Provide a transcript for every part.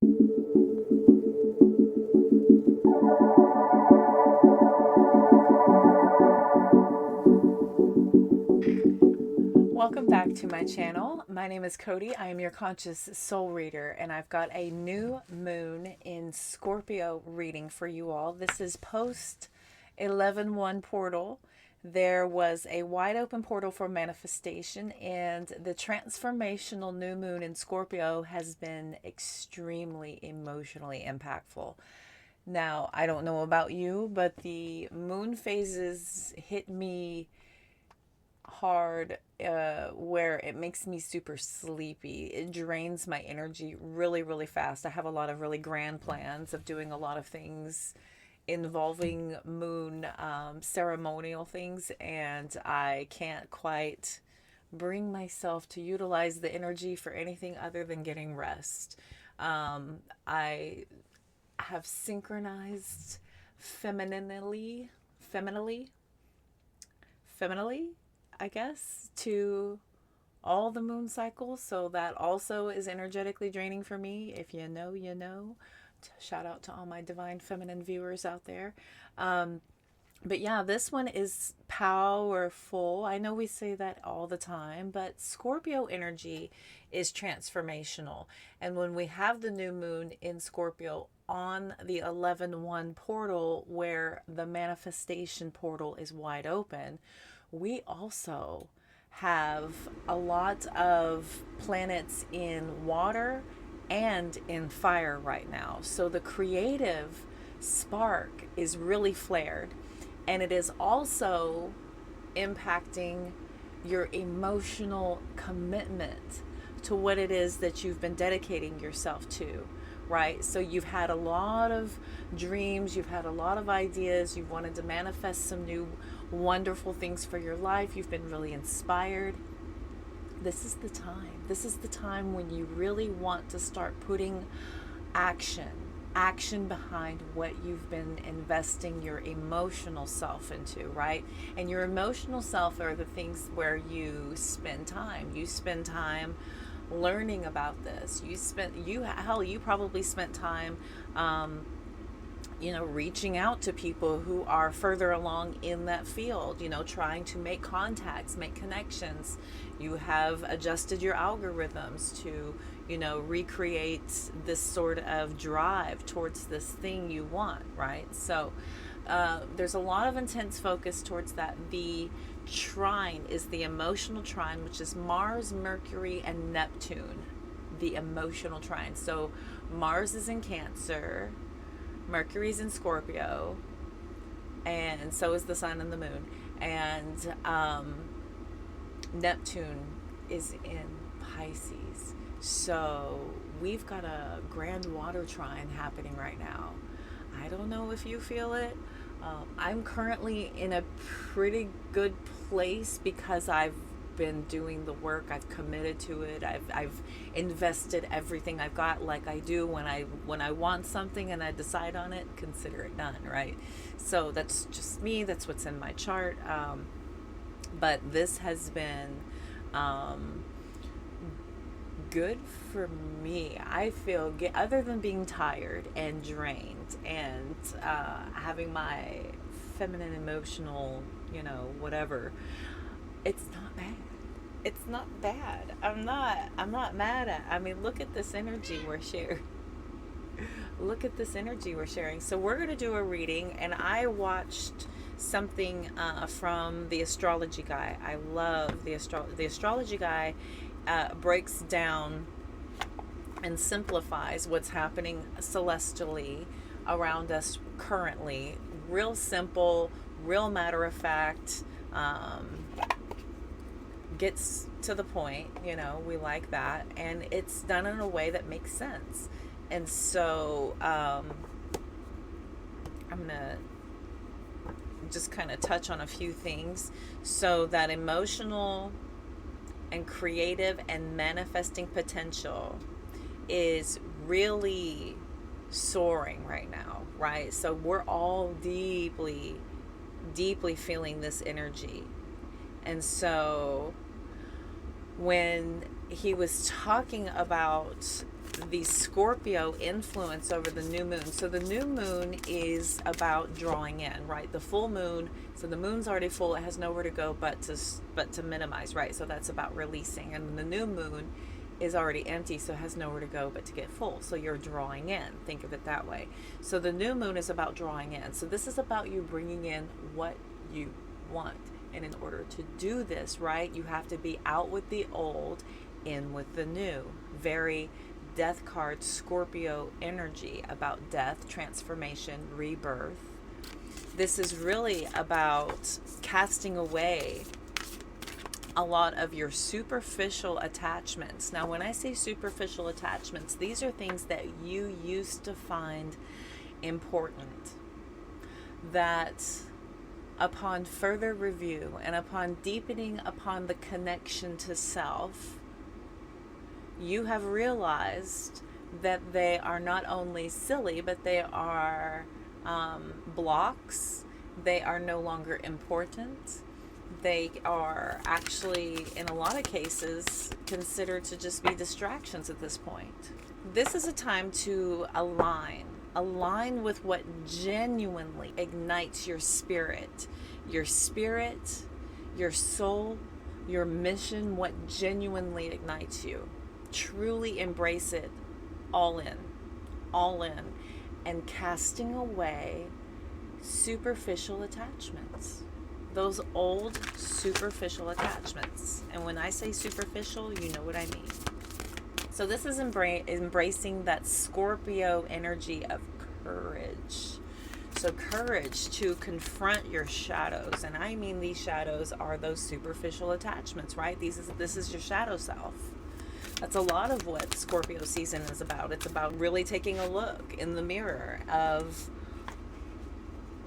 Welcome back to my channel. My name is Cody. I am your conscious soul reader, and I've got a new moon in Scorpio reading for you all. This is post 11/1 portal. There was a wide open portal for manifestation, and the transformational new moon in Scorpio has been extremely emotionally impactful. Now, I don't know about you, but the moon phases hit me hard, where it makes me super sleepy. It drains my energy really, really fast. I have a lot of really grand plans of doing a lot of things involving moon, ceremonial things, and I can't quite bring myself to utilize the energy for anything other than getting rest. I have synchronized femininely, femininely, femininely, I guess, to all the moon cycles. So that also is energetically draining for me. If you know, you know. Shout out to all my divine feminine viewers out there. Um, but yeah, this one is powerful. I know we say that all the time, but Scorpio energy is transformational. And when we have the new moon in Scorpio on the 11/1 portal, where the manifestation portal is wide open, we also have a lot of planets in water and in fire right now. So the creative spark is really flared, and it is also impacting your emotional commitment to what it is that you've been dedicating yourself to, right? So you've had a lot of dreams, you've had a lot of ideas, you've wanted to manifest some new wonderful things for your life, you've been really inspired. This is the time. This is the time when you really want to start putting action behind what you've been investing your emotional self into, right? And your emotional self are the things where you spend time. You spend time learning about this. You probably spent time reaching out to people who are further along in that field, trying to make contacts, make connections. You have adjusted your algorithms to, recreate this sort of drive towards this thing you want, right? So there's a lot of intense focus towards that. The trine is the emotional trine, which is Mars, Mercury, and Neptune. The emotional trine. So Mars is in Cancer, Mercury's in Scorpio, and so is the sun and the moon. And Neptune is in Pisces. So we've got a grand water trine happening right now. I don't know if you feel it. I'm currently in a pretty good place because I've been doing the work. I've committed to it. I've invested everything I've got, like I do when I want something and I decide on it, consider it done, right? So that's just me. That's what's in my chart. But this has been good for me. I feel, other than being tired and drained and having my feminine emotional, whatever, it's not bad. It's not bad. I'm not mad at. I mean, look at this energy we're sharing. Look at this energy we're sharing. So we're going to do a reading, and I watched something from the astrology guy. I love the astrology guy. Breaks down and simplifies what's happening celestially around us currently. Real simple, real matter of fact. Gets to the point, we like that, and it's done in a way that makes sense. And so I'm gonna just kind of touch on a few things. So that emotional and creative and manifesting potential is really soaring right now, right? So we're all deeply, deeply feeling this energy. And so when he was talking about the Scorpio influence over the new moon. So the new moon is about drawing in, right? The full moon, so the moon's already full, it has nowhere to go but to minimize, right? So that's about releasing. And the new moon is already empty, so it has nowhere to go but to get full. So you're drawing in. Think of it that way. So the new moon is about drawing in. So this is about you bringing in what you want. And in order to do this, right, you have to be out with the old, in with the new. Very death card Scorpio energy, about death, transformation, rebirth. This is really about casting away a lot of your superficial attachments. Now, when I say superficial attachments, these are things that you used to find important, that upon further review and upon deepening upon the connection to self, you have realized that they are not only silly, but they are blocks. They are no longer important. They are actually, in a lot of cases, considered to just be distractions at this point. This is a time to align with what genuinely ignites your spirit, your soul, your mission, what genuinely ignites you. Truly embrace it, all in, and casting away superficial attachments, those old superficial attachments. And when I say superficial, you know what I mean. So this is embracing that Scorpio energy of courage. So courage to confront your shadows. And I mean, these shadows are those superficial attachments, right? This is your shadow self. That's a lot of what Scorpio season is about. It's about really taking a look in the mirror of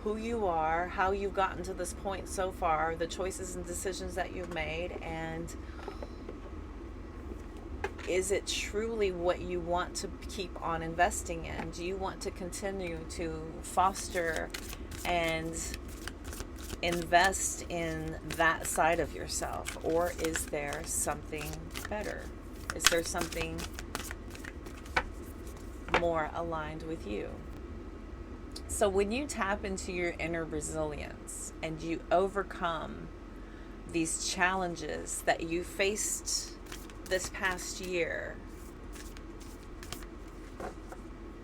who you are, how you've gotten to this point so far, the choices and decisions that you've made, and is it truly what you want to keep on investing in? Do you want to continue to foster and invest in that side of yourself? Or is there something better? Is there something more aligned with you? So when you tap into your inner resilience and you overcome these challenges that you faced this past year,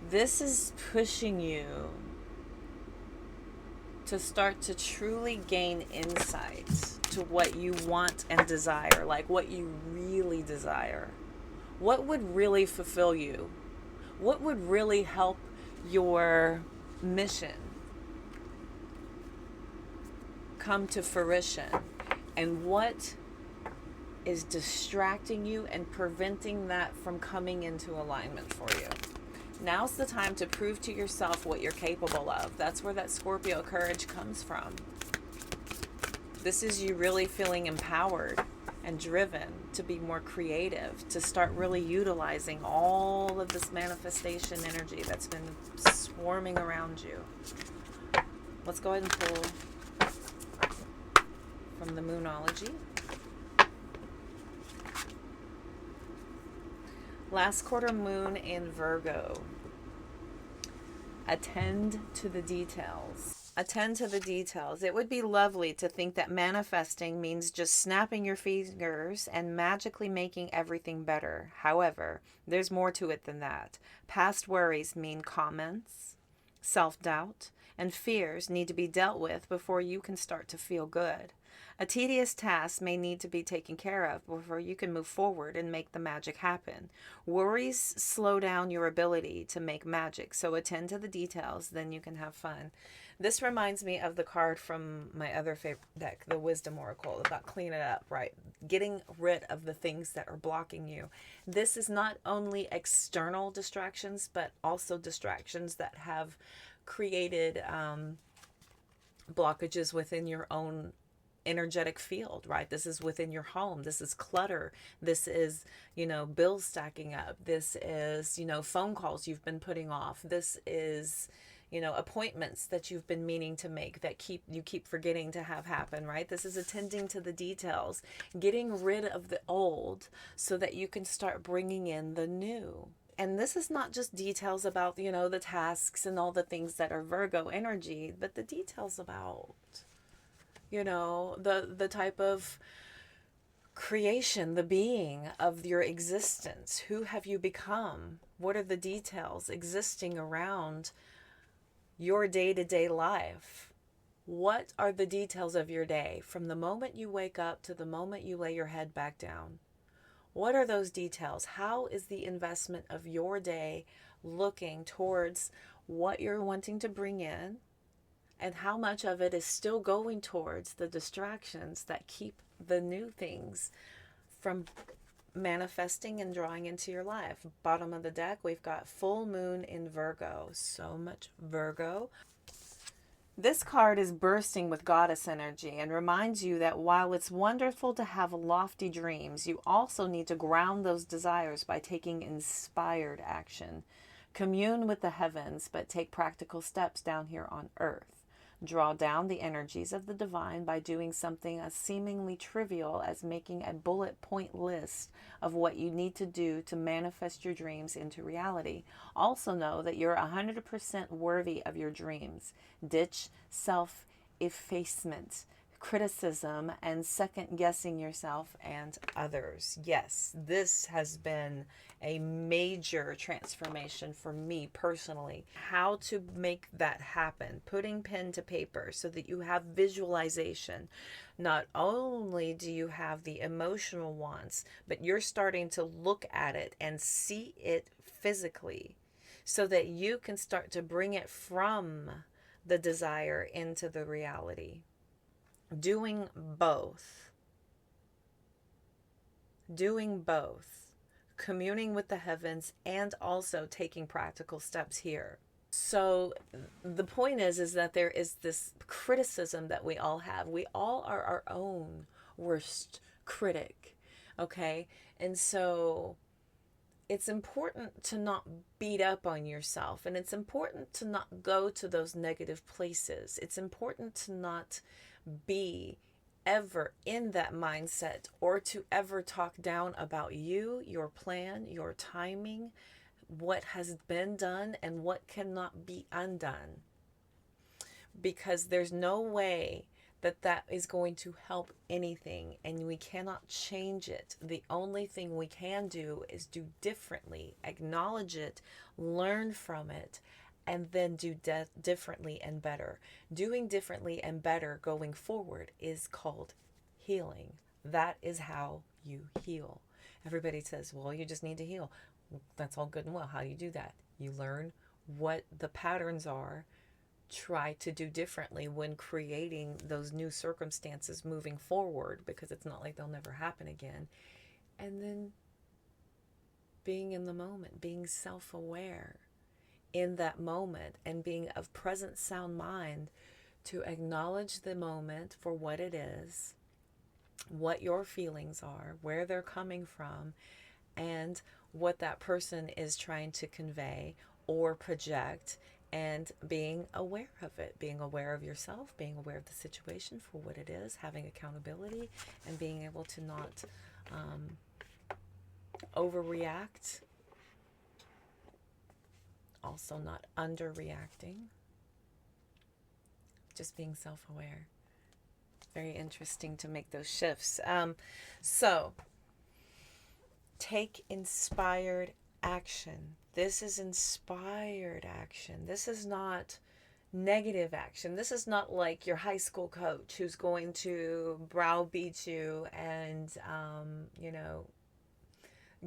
this is pushing you to start to truly gain insight to what you want and desire, like what you really desire. What would really fulfill you? What would really help your mission come to fruition? And what is distracting you and preventing that from coming into alignment for you? Now's the time to prove to yourself what you're capable of. That's where that Scorpio courage comes from. This is you really feeling empowered and driven to be more creative, to start really utilizing all of this manifestation energy that's been swarming around you. Let's go ahead and pull from the Moonology. Last quarter moon in Virgo. Attend to the details. Attend to the details. It would be lovely to think that manifesting means just snapping your fingers and magically making everything better. However, there's more to it than that. Past worries mean comments, self-doubt, and fears need to be dealt with before you can start to feel good. A tedious task may need to be taken care of before you can move forward and make the magic happen. Worries slow down your ability to make magic, so attend to the details, then you can have fun. This reminds me of the card from my other favorite deck, the Wisdom Oracle, about clean it up, right? Getting rid of the things that are blocking you. This is not only external distractions, but also distractions that have created blockages within your own energetic field, right? This is within your home. This is clutter. This is, bills stacking up. This is, phone calls you've been putting off. This is, appointments that you've been meaning to make that you keep forgetting to have happen, right? This is attending to the details, getting rid of the old so that you can start bringing in the new. And this is not just details about, the tasks and all the things that are Virgo energy, but the details about, the type of creation, the being of your existence. Who have you become? What are the details existing around your day-to-day life? What are the details of your day from the moment you wake up to the moment you lay your head back down? What are those details? How is the investment of your day looking towards what you're wanting to bring in? And how much of it is still going towards the distractions that keep the new things from manifesting and drawing into your life? Bottom of the deck, we've got full moon in Virgo. So much Virgo. This card is bursting with goddess energy and reminds you that while it's wonderful to have lofty dreams, you also need to ground those desires by taking inspired action. Commune with the heavens, but take practical steps down here on earth. Draw down the energies of the divine by doing something as seemingly trivial as making a bullet point list of what you need to do to manifest your dreams into reality. Also know that you're 100% worthy of your dreams. Ditch self-effacement, criticism, and second guessing yourself and others. Yes, this has been a major transformation for me personally. How to make that happen, putting pen to paper so that you have visualization. Not only do you have the emotional wants, but you're starting to look at it and see it physically so that you can start to bring it from the desire into the reality. Doing both. Communing with the heavens and also taking practical steps here. So the point is that there is this criticism that we all have. We all are our own worst critic, okay? And so it's important to not beat up on yourself, and it's important to not go to those negative places. It's important to not be ever in that mindset or to ever talk down about you, your plan, your timing, what has been done and what cannot be undone. Because there's no way that is going to help anything, and we cannot change it. The only thing we can do is do differently, acknowledge it, learn from it, and then do differently and better. Doing differently and better going forward is called healing. That is how you heal. Everybody says, well, you just need to heal. That's all good and well. How do you do that? You learn what the patterns are, try to do differently when creating those new circumstances moving forward, because it's not like they'll never happen again. And then being in the moment, being self-aware in that moment, and being of present sound mind to acknowledge the moment for what it is, what your feelings are, where they're coming from, and what that person is trying to convey or project, and being aware of it, being aware of yourself, being aware of the situation for what it is, having accountability, and being able to not overreact. Also not underreacting, just being self-aware. Very interesting to make those shifts. So take inspired action. This is inspired action. This is not negative action. This is not like your high school coach who's going to browbeat you and,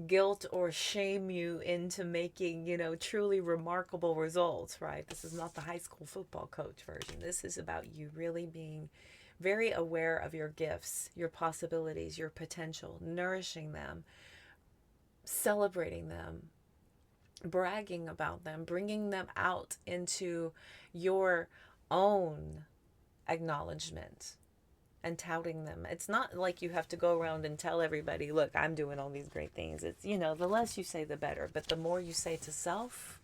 guilt or shame you into making, truly remarkable results, right? This is not the high school football coach version. This is about you really being very aware of your gifts, your possibilities, your potential, nourishing them, celebrating them, bragging about them, bringing them out into your own acknowledgement and touting them. It's not like you have to go around and tell everybody, look, I'm doing all these great things. It's, the less you say, the better. But the more you say to self,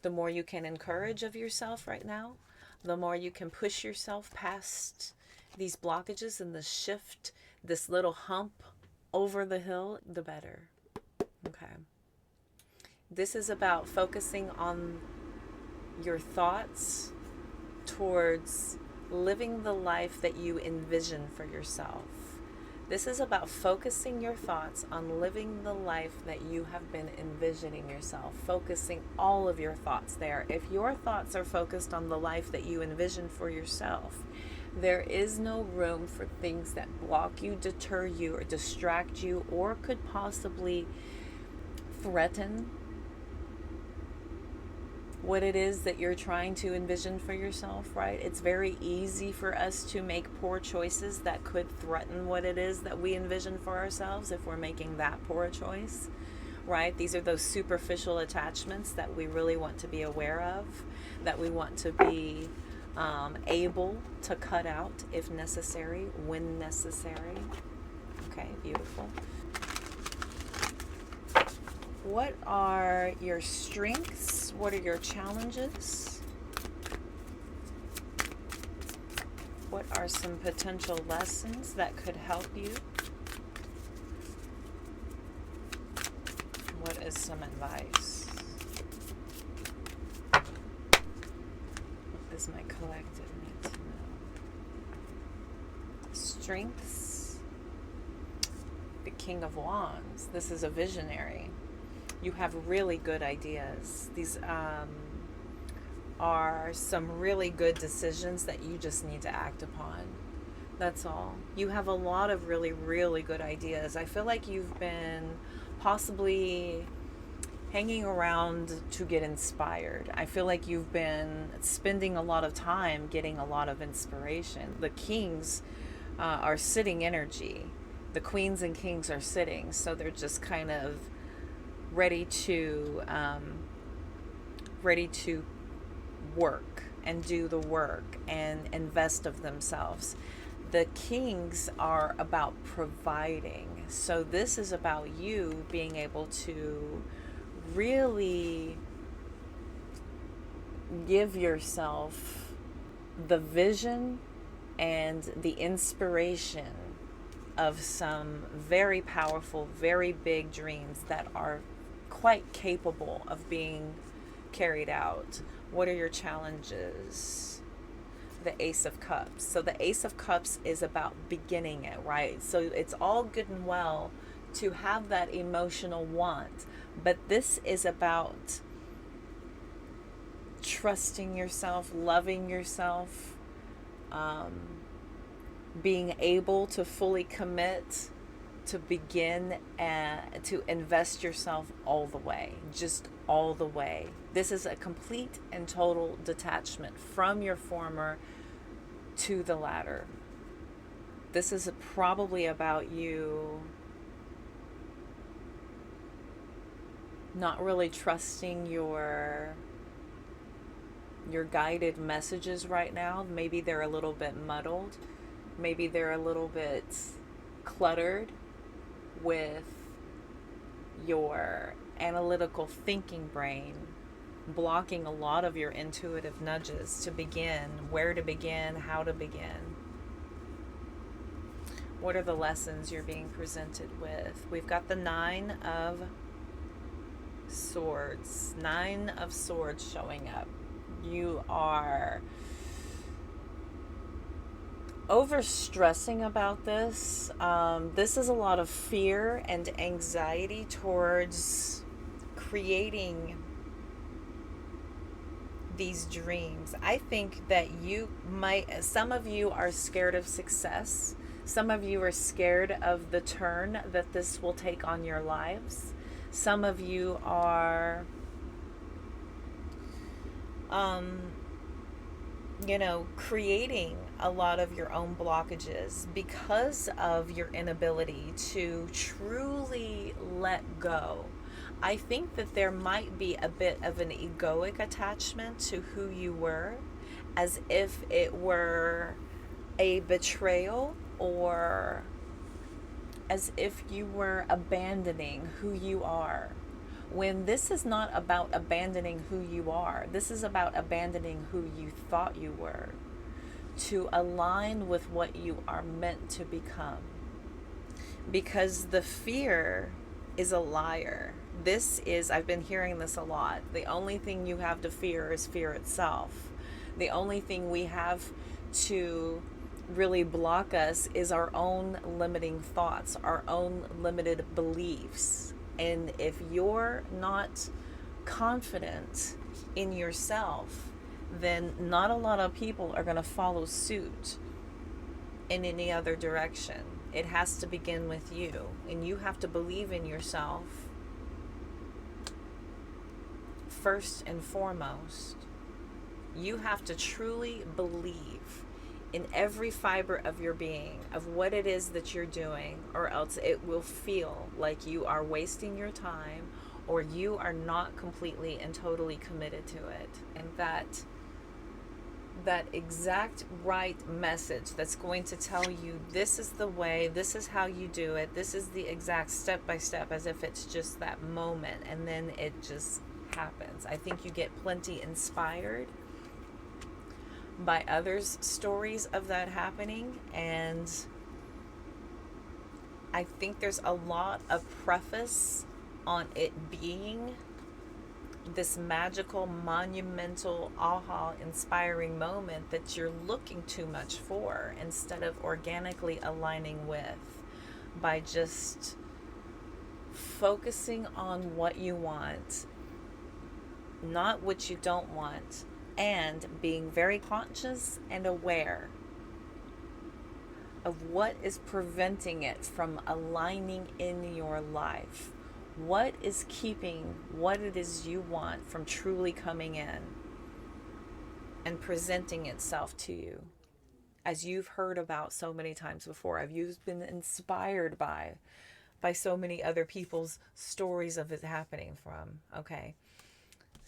The more you can encourage of yourself right now, the more you can push yourself past these blockages and the shift, this little hump over the hill, the better. Okay. This is about focusing on your thoughts towards living the life that you envision for yourself. This is about focusing your thoughts on living the life that you have been envisioning yourself, focusing all of your thoughts there. If your thoughts are focused on the life that you envision for yourself, there is no room for things that block you, deter you, or distract you, or could possibly threaten what it is that you're trying to envision for yourself, right? It's very easy for us to make poor choices that could threaten what it is that we envision for ourselves if we're making that poor a choice, right? These are those superficial attachments that we really want to be aware of, that we want to be able to cut out if necessary, when necessary. Okay, beautiful. What are your strengths? What are your challenges? What are some potential lessons that could help you? What is some advice? What does my collective need to know? Strengths. The King of Wands. This is a visionary. You have really good ideas. These are some really good decisions that you just need to act upon. That's all. You have a lot of really, really good ideas. I feel like you've been possibly hanging around to get inspired. I feel like you've been spending a lot of time getting a lot of inspiration. The kings are sitting energy. The queens and kings are sitting. So they're just kind of ready to work and do the work and invest of themselves. The kings are about providing. So this is about you being able to really give yourself the vision and the inspiration of some very powerful, very big dreams that are quite capable of being carried out. What are your challenges? The Ace of Cups. So the Ace of Cups is about beginning it, right? So it's all good and well to have that emotional want, but this is about trusting yourself, loving yourself, being able to fully commit, to begin to invest yourself all the way, just all the way. This is a complete and total detachment from your former to the latter. This is probably about you not really trusting your guided messages right now. Maybe they're a little bit muddled. Maybe they're a little bit cluttered with your analytical thinking brain, blocking a lot of your intuitive nudges to begin, where to begin, how to begin. What are the lessons you're being presented with? We've got the Nine of Swords. Nine of Swords showing up. You are overstressing about this. This is a lot of fear and anxiety towards creating these dreams. I think that some of you are scared of success. Some of you are scared of the turn that this will take on your lives. Some of you are creating a lot of your own blockages because of your inability to truly let go. I think that there might be a bit of an egoic attachment to who you were, as if it were a betrayal, or as if you were abandoning who you are, when this is not about abandoning who you are. This is about abandoning who you thought you were to align with what you are meant to become. Because the fear is a liar. I've been hearing this a lot. The only thing you have to fear is fear itself. The only thing we have to really block us is our own limiting thoughts, our own limited beliefs. And if you're not confident in yourself, then not a lot of people are going to follow suit in any other direction. It has to begin with you, and you have to believe in yourself first and foremost. You have to truly believe in every fiber of your being of what it is that you're doing, or else it will feel like you are wasting your time, or you are not completely and totally committed to it. And that exact right message that's going to tell you this is the way, this is how you do it, this is the exact step by step, as if it's just that moment and then it just happens. I think you get plenty inspired by others' stories of that happening, and I think there's a lot of preface on it being this magical, monumental, aha, inspiring moment that you're looking too much for, instead of organically aligning with, by just focusing on what you want, not what you don't want, and being very conscious and aware of what is preventing it from aligning in your life. What is keeping what it is you want from truly coming in and presenting itself to you, as you've heard about so many times before? You've been inspired by so many other people's stories of it happening from. Okay.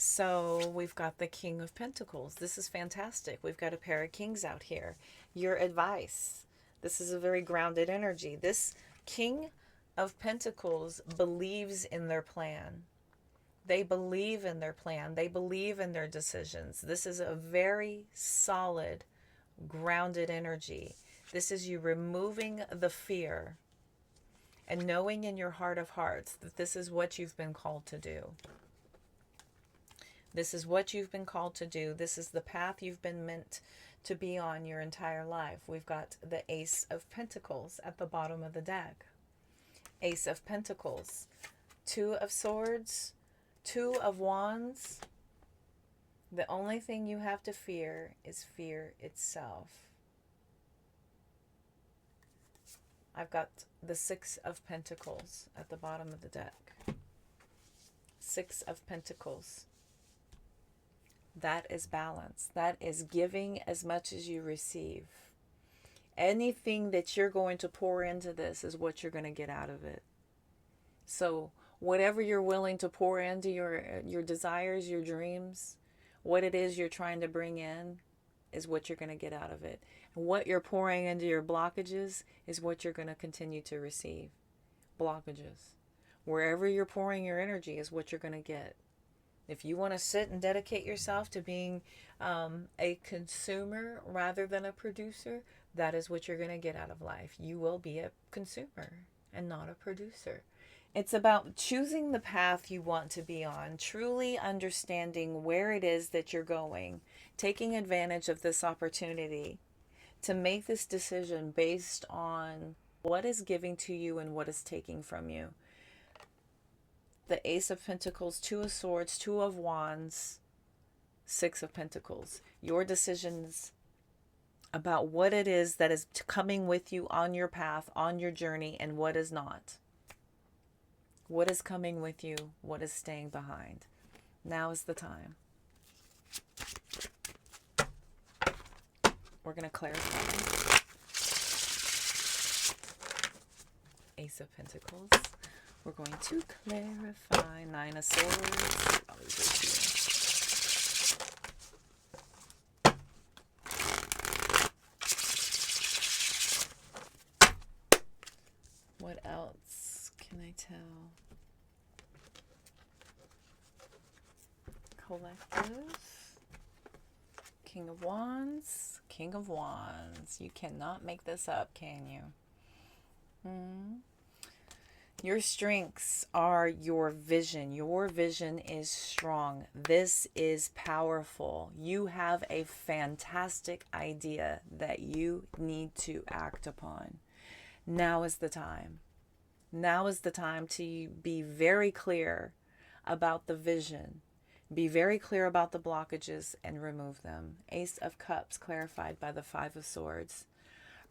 So we've got the King of Pentacles. This is fantastic. We've got a pair of kings out here. Your advice. This is a very grounded energy. This King of Pentacles believes in their plan. They believe in their plan. They believe in their decisions. This is a very solid, grounded energy. This is you removing the fear and knowing in your heart of hearts that this is what you've been called to do. This is what you've been called to do. This is the path you've been meant to be on your entire life. We've got the Ace of Pentacles at the bottom of the deck. Ace of Pentacles, Two of Swords, Two of Wands. The only thing you have to fear is fear itself. I've got the Six of Pentacles at the bottom of the deck. Six of Pentacles. That is balance. That is giving as much as you receive. Anything that you're going to pour into this is what you're going to get out of it. So whatever you're willing to pour into your desires, your dreams, what it is you're trying to bring in is what you're going to get out of it. And what you're pouring into your blockages is what you're going to continue to receive. Blockages. Wherever you're pouring your energy is what you're going to get. If you want to sit and dedicate yourself to being a consumer rather than a producer, that is what you're going to get out of life. You will be a consumer and not a producer. It's about choosing the path you want to be on, truly understanding where it is that you're going, taking advantage of this opportunity to make this decision based on what is giving to you and what is taking from you. The Ace of Pentacles, Two of Swords, Two of Wands, Six of Pentacles. Your decisions about what it is that is coming with you on your path, on your journey, and what is not. What is coming with you? What is staying behind? Now is the time. We're going to clarify. Ace of Pentacles. We're going to clarify. Nine of Swords. What else can I tell? Collective. King of Wands. King of Wands. You cannot make this up, can you? Your strengths are your vision. Your vision is strong. This is powerful. You have a fantastic idea that you need to act upon. Now is the time. Now is the time to be very clear about the vision. Be very clear about the blockages and remove them. Ace of Cups clarified by the Five of Swords,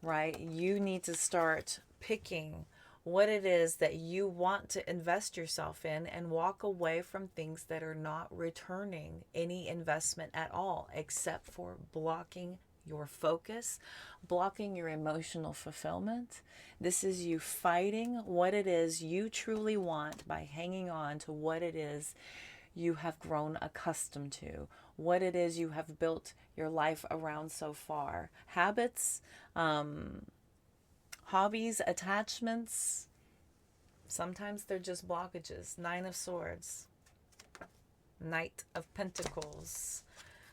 right? You need to start picking what it is that you want to invest yourself in and walk away from things that are not returning any investment at all, except for blocking your focus, blocking your emotional fulfillment. This is you fighting what it is you truly want by hanging on to what it is you have grown accustomed to, what it is you have built your life around so far. Habits, hobbies, attachments, sometimes they're just blockages. Nine of Swords, Knight of Pentacles.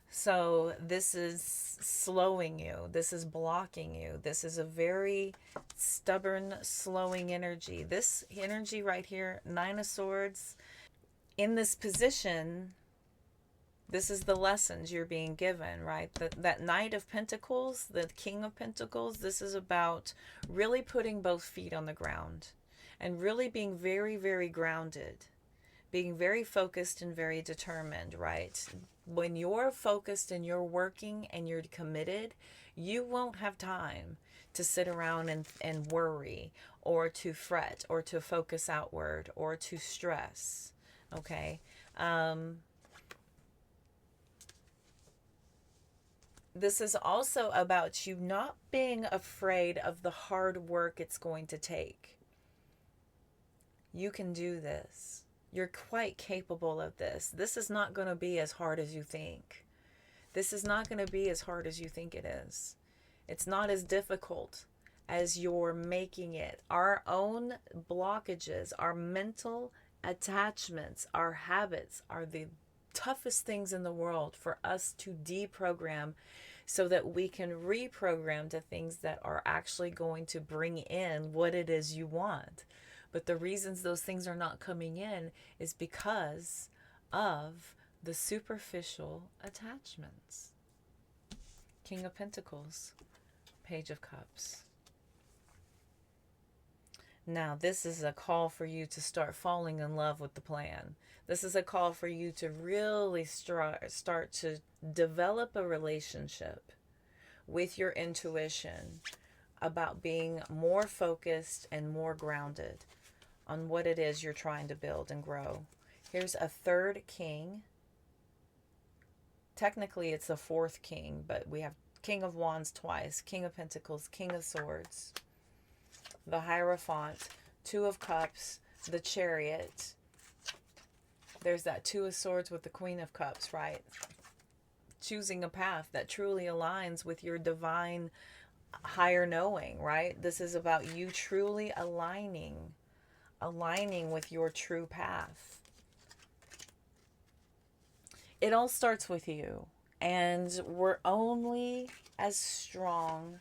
So this is slowing you. This is blocking you. This is a very stubborn, slowing energy. This energy right here, Nine of Swords, in this position, this is the lessons you're being given, right? That Knight of Pentacles, the King of Pentacles, this is about really putting both feet on the ground and really being very, very grounded, being very focused and very determined, right? When you're focused and you're working and you're committed, you won't have time to sit around and worry or to fret or to focus outward or to stress. Okay. This is also about you not being afraid of the hard work it's going to take. You can do this. You're quite capable of this. This is not going to be as hard as you think. This is not going to be as hard as you think it is. It's not as difficult as you're making it. Our own blockages, our mental attachments, our habits are the toughest things in the world for us to deprogram so that we can reprogram to things that are actually going to bring in what it is you want. But the reasons those things are not coming in is because of the superficial attachments. King of Pentacles, Page of Cups. Now, this is a call for you to start falling in love with the plan. This is a call for you to really start to develop a relationship with your intuition about being more focused and more grounded on what it is you're trying to build and grow. Here's a third king. Technically, it's a fourth king, but we have King of Wands twice, King of Pentacles, King of Swords, the Hierophant, Two of Cups, the Chariot. There's that Two of Swords with the Queen of Cups, right? Choosing a path that truly aligns with your divine higher knowing, right? This is about you truly aligning with your true path. It all starts with you, and we're only as strong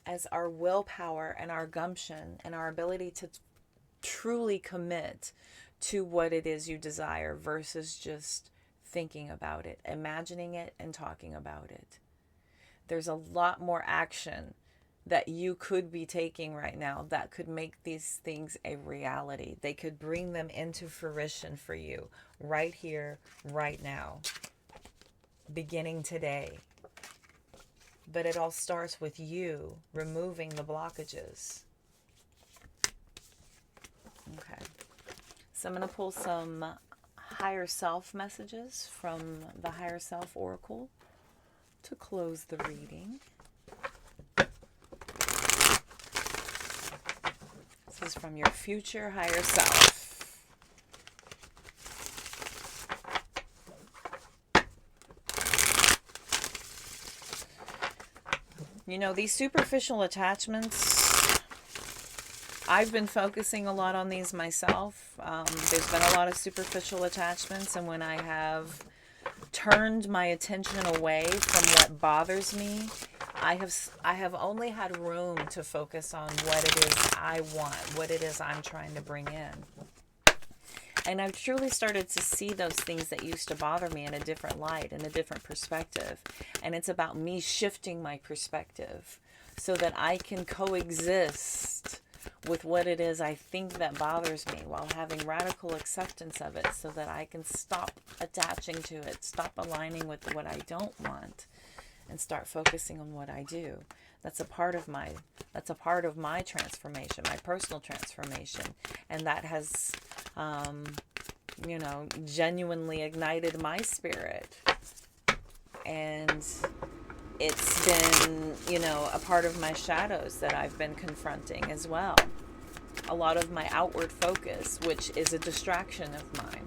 as our willpower and our gumption and our ability to truly commit to what it is you desire versus just thinking about it, imagining it, and talking about it. There's a lot more action that you could be taking right now that could make these things a reality. They could bring them into fruition for you right here, right now, beginning today. But it all starts with you removing the blockages. Okay. So I'm going to pull some higher self messages from the Higher Self Oracle to close the reading. This is from your future higher self. You know, these superficial attachments, I've been focusing a lot on these myself. There's been a lot of superficial attachments, and when I have turned my attention away from what bothers me, I have only had room to focus on what it is I want, what it is I'm trying to bring in. And I've truly started to see those things that used to bother me in a different light, in a different perspective. And it's about me shifting my perspective so that I can coexist with what it is I think that bothers me while having radical acceptance of it, so that I can stop attaching to it, stop aligning with what I don't want, and start focusing on what I do. That's a part of my transformation, my personal transformation. And that has genuinely ignited my spirit. And it's been, a part of my shadows that I've been confronting as well. A lot of my outward focus, which is a distraction of mine.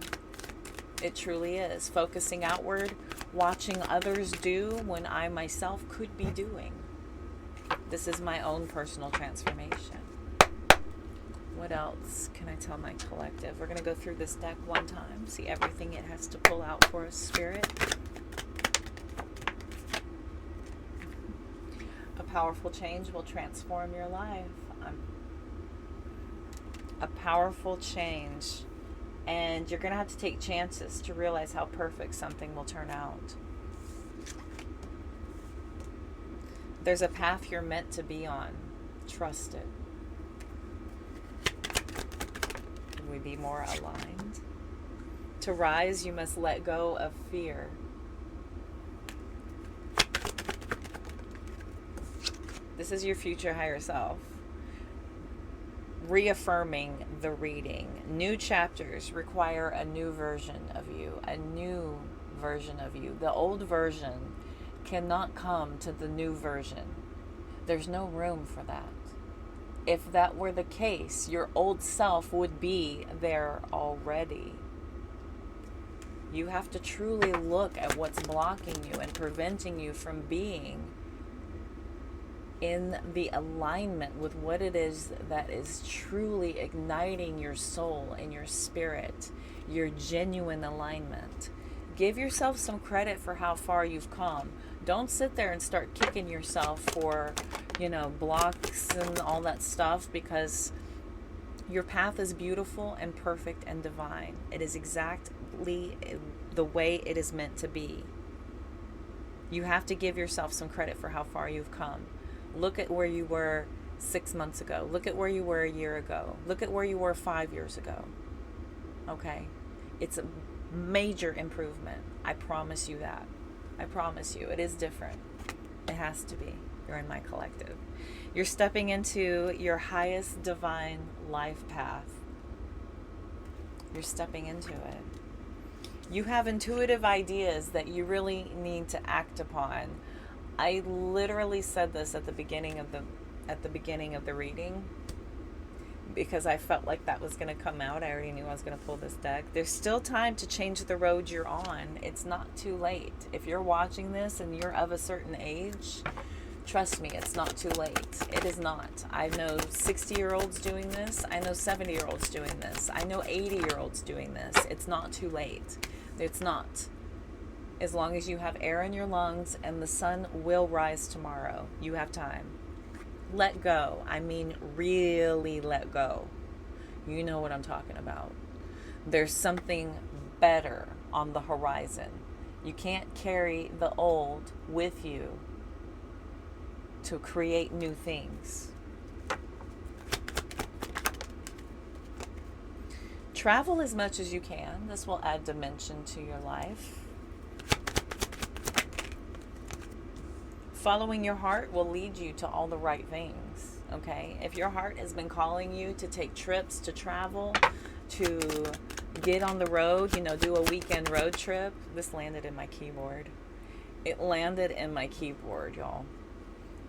It truly is. Focusing outward, watching others do when I myself could be doing. This is my own personal transformation. What else can I tell my collective? We're going to go through this deck one time, see everything it has to pull out for us, Spirit. A powerful change will transform your life. A powerful change. And you're going to have to take chances to realize how perfect something will turn out. There's a path you're meant to be on. Trust it. Can we be more aligned? To rise, you must let go of fear. This is your future higher self. Reaffirming the reading. New chapters require a new version of you. A new version of you. The old version cannot come to the new version. There's no room for that. If that were the case, your old self would be there already. You have to truly look at what's blocking you and preventing you from being in the alignment with what it is that is truly igniting your soul and your spirit, your genuine alignment. Give yourself some credit for how far you've come. Don't sit there and start kicking yourself for, blocks and all that stuff, because your path is beautiful and perfect and divine. It is exactly the way it is meant to be. You have to give yourself some credit for how far you've come. Look at where you were 6 months ago. Look at where you were a year ago. Look at where you were 5 years ago. Okay? It's a major improvement. I promise you that. I promise you. It is different. It has to be. You're in my collective. You're stepping into your highest divine life path. You're stepping into it. You have intuitive ideas that you really need to act upon. I literally said this at the beginning of the reading, because I felt like that was going to come out. I already knew I was going to pull this deck. There's still time to change the road you're on. It's not too late. If you're watching this and you're of a certain age, trust me, it's not too late. It is not. I know 60-year-olds doing this. I know 70-year-olds doing this. I know 80-year-olds doing this. It's not too late. It's not. As long as you have air in your lungs and the sun will rise tomorrow, you have time. Let go. I mean, really let go. You know what I'm talking about. There's something better on the horizon. You can't carry the old with you to create new things. Travel as much as you can. This will add dimension to your life. Following your heart will lead you to all the right things, okay? If your heart has been calling you to take trips, to travel, to get on the road, do a weekend road trip. This landed in my keyboard. It landed in my keyboard, y'all.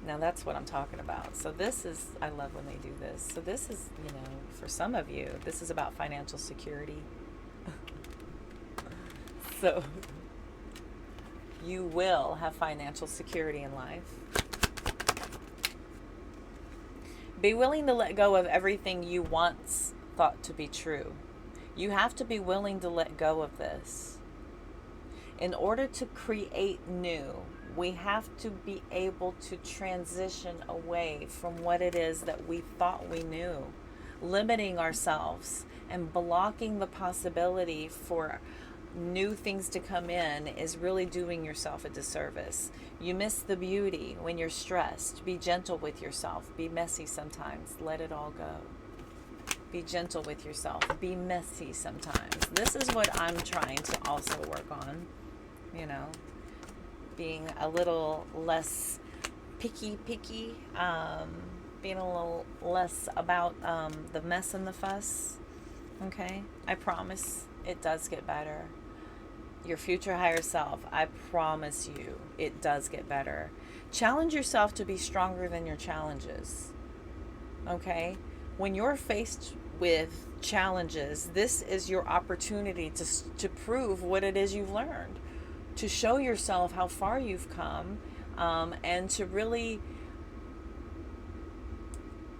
Now that's what I'm talking about. So this is, I love when they do this. So this is, for some of you, this is about financial security. So you will have financial security in life. Be willing to let go of everything you once thought to be true. You have to be willing to let go of this. In order to create new, we have to be able to transition away from what it is that we thought we knew, limiting ourselves and blocking the possibility for new things to come in is really doing yourself a disservice. You miss the beauty when you're stressed. Be gentle with yourself. Be messy sometimes. Let it all go. Be gentle with yourself. Be messy sometimes. This is what I'm trying to also work on, you know, being a little less picky, being a little less about the mess and the fuss. Okay? I promise it does get better. Your future higher self, I promise you, it does get better. Challenge yourself to be stronger than your challenges. Okay? When you're faced with challenges, this is your opportunity to prove what it is you've learned, to show yourself how far you've come, and to really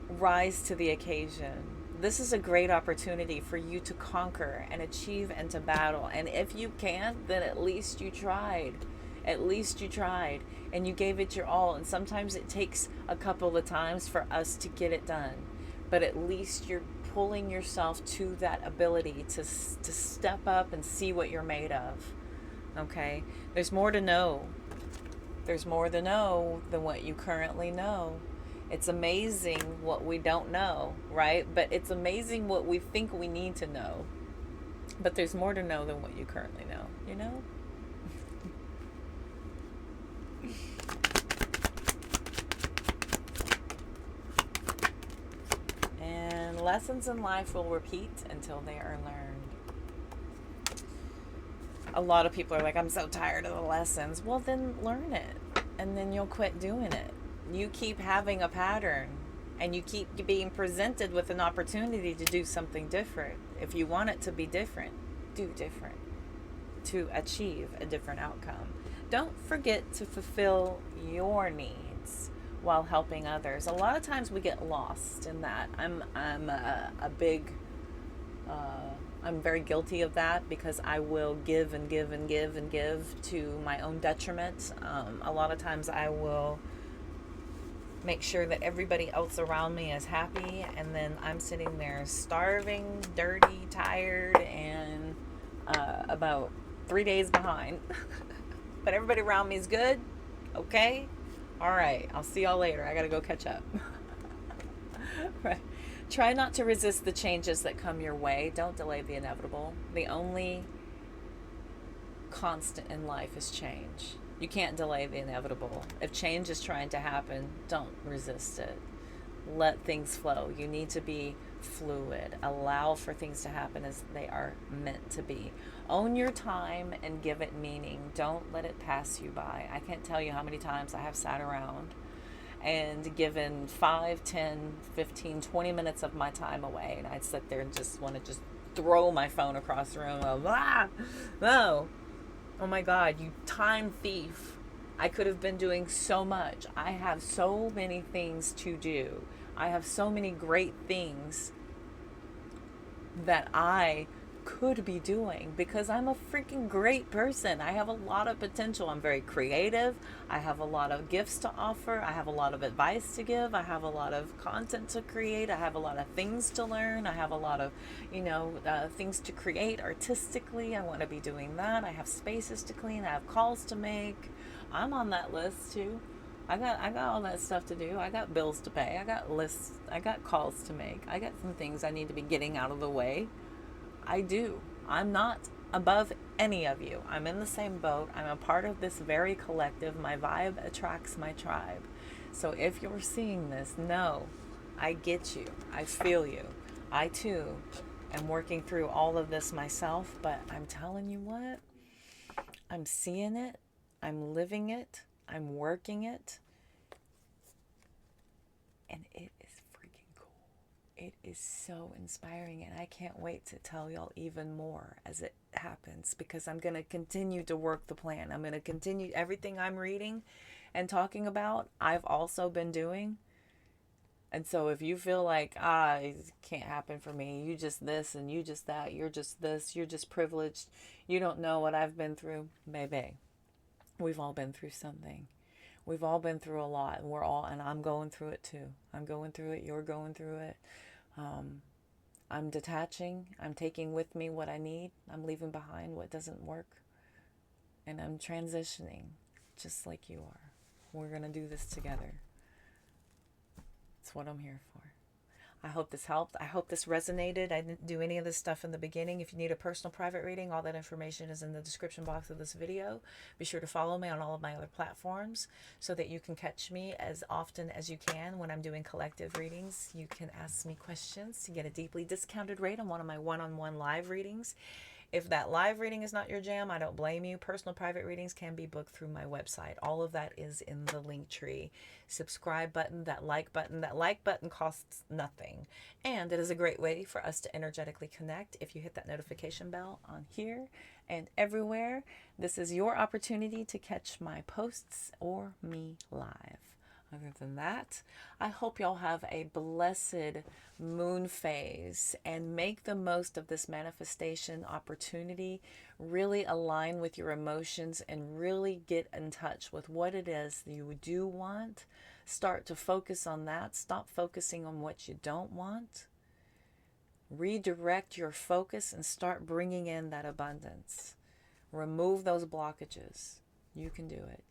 rise to the occasion. This is a great opportunity for you to conquer and achieve and to battle. And if you can't, then at least you tried. At least you tried and you gave it your all. And sometimes it takes a couple of times for us to get it done. But at least you're pulling yourself to that ability to step up and see what you're made of. Okay? There's more to know. There's more to know than what you currently know. It's amazing what we don't know, right? But it's amazing what we think we need to know. But there's more to know than what you currently know, you know? And lessons in life will repeat until they are learned. A lot of people are like, I'm so tired of the lessons. Well, then learn it. And then you'll quit doing it. You keep having a pattern and you keep being presented with an opportunity to do something different. If you want it to be different, do different to achieve a different outcome. Don't forget to fulfill your needs while helping others. A lot of times we get lost in that. I'm very guilty of that because I will give and give and give and give to my own detriment. A lot of times I will make sure that everybody else around me is happy, and then I'm sitting there starving, dirty, tired, and about 3 days behind. But everybody around me is good. Okay? All right. I'll see y'all later. I got to go catch up. Right. Try not to resist the changes that come your way. Don't delay the inevitable. The only constant in life is change. You can't delay the inevitable. If change is trying to happen, don't resist it. Let things flow. You need to be fluid. Allow for things to happen as they are meant to be. Own your time and give it meaning. Don't let it pass you by. I can't tell you how many times I have sat around and given 5, 10, 15, 20 minutes of my time away, and I'd sit there and just want to just throw my phone across the room. No. Oh my God, you time thief. I could have been doing so much. I have so many things to do. I have so many great things that I could be doing because I'm a freaking great person. I have a lot of potential. I'm very creative. I have a lot of gifts to offer. I have a lot of advice to give. I have a lot of content to create. I have a lot of things to learn. I have a lot of, things to create artistically. I want to be doing that. I have spaces to clean. I have calls to make. I'm on that list too. I got all that stuff to do. I got bills to pay. I got lists. I got calls to make. I got some things I need to be getting out of the way. I do. I'm not above any of you. I'm in the same boat. I'm a part of this very collective. My vibe attracts my tribe. So if you're seeing this, know I get you. I feel you. I too am working through all of this myself, but I'm telling you what, I'm seeing it. I'm living it. I'm working it. And it is freaking cool. It is so inspiring, and I can't wait to tell y'all even more as it happens, because I'm going to continue to work the plan. I'm going to continue everything I'm reading and talking about. I've also been doing And so if you feel like, it can't happen for me, you just this and you just that, you're just this, you're just privileged, you don't know what I've been through, baby. We've all been through something. We've all been through a lot, and I'm going through it too. I'm going through it. You're going through it. I'm detaching. I'm taking with me what I need. I'm leaving behind what doesn't work. And I'm transitioning just like you are. We're going to do this together. It's what I'm here for. I hope this helped. I hope this resonated. I didn't do any of this stuff in the beginning. If you need a personal private reading, all that information is in the description box of this video. Be sure to follow me on all of my other platforms so that you can catch me as often as you can when I'm doing collective readings. You can ask me questions to get a deeply discounted rate on one of my one-on-one live readings. If that live reading is not your jam, I don't blame you. Personal private readings can be booked through my website. All of that is in the link tree. Subscribe button, that like button. That like button costs nothing. And it is a great way for us to energetically connect if you hit that notification bell on here and everywhere. This is your opportunity to catch my posts or me live. Other than that, I hope y'all have a blessed moon phase and make the most of this manifestation opportunity. Really align with your emotions and really get in touch with what it is that you do want. Start to focus on that. Stop focusing on what you don't want. Redirect your focus and start bringing in that abundance. Remove those blockages. You can do it.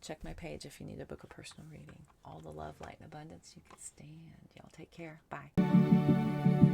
Check my page if you need to book a personal reading. All the love, light, and abundance you can stand. Y'all take care. Bye.